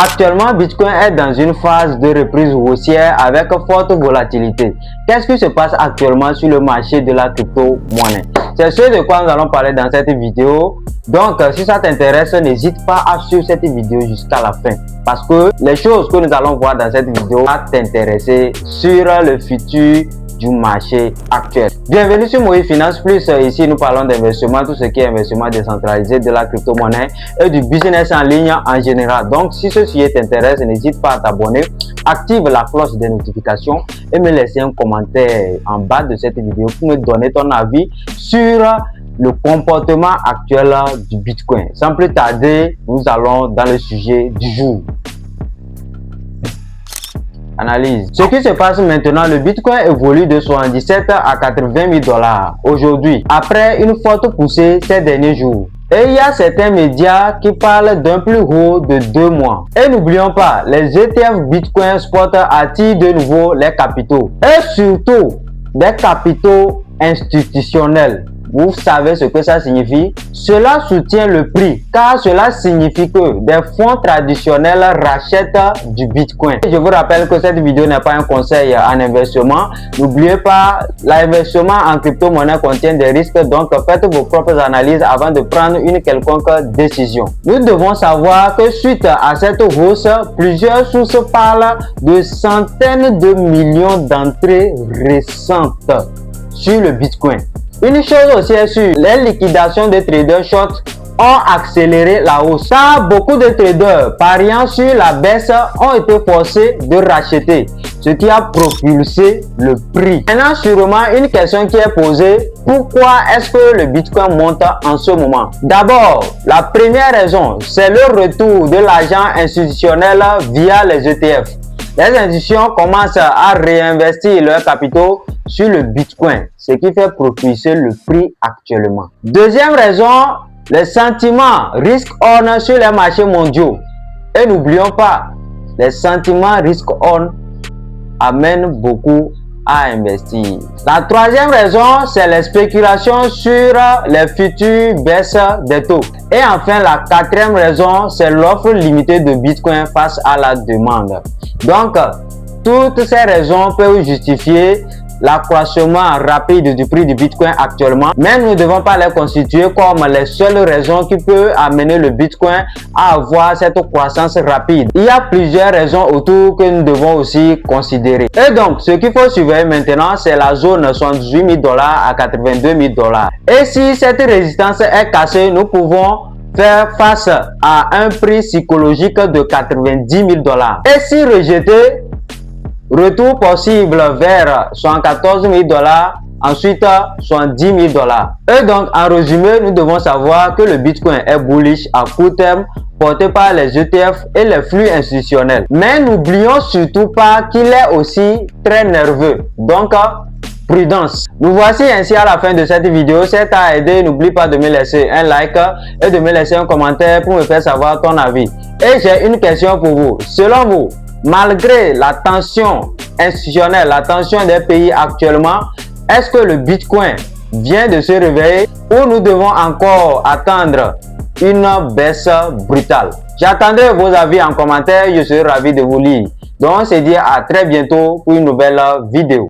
Actuellement, Bitcoin est dans une phase de reprise haussière avec forte volatilité. Qu'est-ce qui se passe actuellement sur le marché de la crypto-monnaie? C'est ce de quoi nous allons parler dans cette vidéo. Donc, si ça t'intéresse, n'hésite pas à suivre cette vidéo jusqu'à la fin. Parce que les choses que nous allons voir dans cette vidéo vont t'intéresser sur le futur du marché actuel. Bienvenue sur Moïse Finance Plus. Ici, nous parlons d'investissement, tout ce qui est investissement décentralisé, de la crypto-monnaie et du business en ligne en général. Donc, si ce sujet t'intéresse, n'hésite pas à t'abonner, active la cloche des notifications et me laisser un commentaire en bas de cette vidéo pour me donner ton avis sur le comportement actuel du Bitcoin. Sans plus tarder, nous allons dans le sujet du jour. Analyse. Ce qui se passe maintenant, le Bitcoin évolue de 77 à 80 000 dollars aujourd'hui, après une forte poussée ces derniers jours. Et il y a certains médias qui parlent d'un plus haut de 2 mois. Et n'oublions pas, les ETF Bitcoin Spot attirent de nouveau les capitaux. Et surtout, des capitaux institutionnels. Vous savez ce que ça signifie? Cela soutient le prix, car cela signifie que des fonds traditionnels rachètent du Bitcoin. Je vous rappelle que cette vidéo n'est pas un conseil en investissement. N'oubliez pas, l'investissement en crypto-monnaie contient des risques, donc faites vos propres analyses avant de prendre une quelconque décision. Nous devons savoir que suite à cette hausse, plusieurs sources parlent de centaines de millions d'entrées récentes sur le Bitcoin. Une chose aussi est sûre, les liquidations de traders short ont accéléré la hausse. Car beaucoup de traders pariant sur la baisse ont été forcés de racheter, ce qui a propulsé le prix. Maintenant, sûrement, une question qui est posée, pourquoi est-ce que le Bitcoin monte en ce moment? D'abord, la première raison, c'est le retour de l'argent institutionnel via les ETF. Les institutions commencent à réinvestir leurs capitaux sur le Bitcoin, ce qui fait propulser le prix actuellement. Deuxième raison, les sentiments risk-on sur les marchés mondiaux. Et n'oublions pas, les sentiments risk-on amènent beaucoup à investir. La troisième raison, c'est les spéculations sur les futures baisses des taux. Et enfin, la quatrième raison, c'est l'offre limitée de Bitcoin face à la demande. Donc, toutes ces raisons peuvent justifier l'accroissement rapide du prix du Bitcoin actuellement, mais nous ne devons pas les constituer comme les seules raisons qui peuvent amener le Bitcoin à avoir cette croissance rapide. Il y a plusieurs raisons autour que nous devons aussi considérer. Et donc, ce qu'il faut surveiller maintenant, c'est la zone 78 000 dollars à 82 000 dollars. Et si cette résistance est cassée, nous pouvons faire face à un prix psychologique de 90 000 dollars. Et si rejeté, retour possible vers 74 000 dollars, ensuite 70 000 dollars. Et donc, en résumé, nous devons savoir que le Bitcoin est bullish à court terme, porté par les ETF et les flux institutionnels. Mais n'oublions surtout pas qu'il est aussi très nerveux. Donc, prudence. Nous voici ainsi à la fin de cette vidéo. Si ça t'a aidé, n'oublie pas de me laisser un like et de me laisser un commentaire pour me faire savoir ton avis. Et j'ai une question pour vous. Selon vous, malgré la tension institutionnelle, la tension des pays actuellement, est-ce que le Bitcoin vient de se réveiller ou nous devons encore attendre une baisse brutale? J'attendrai vos avis en commentaire, je serai ravi de vous lire. Donc on se dit à très bientôt pour une nouvelle vidéo.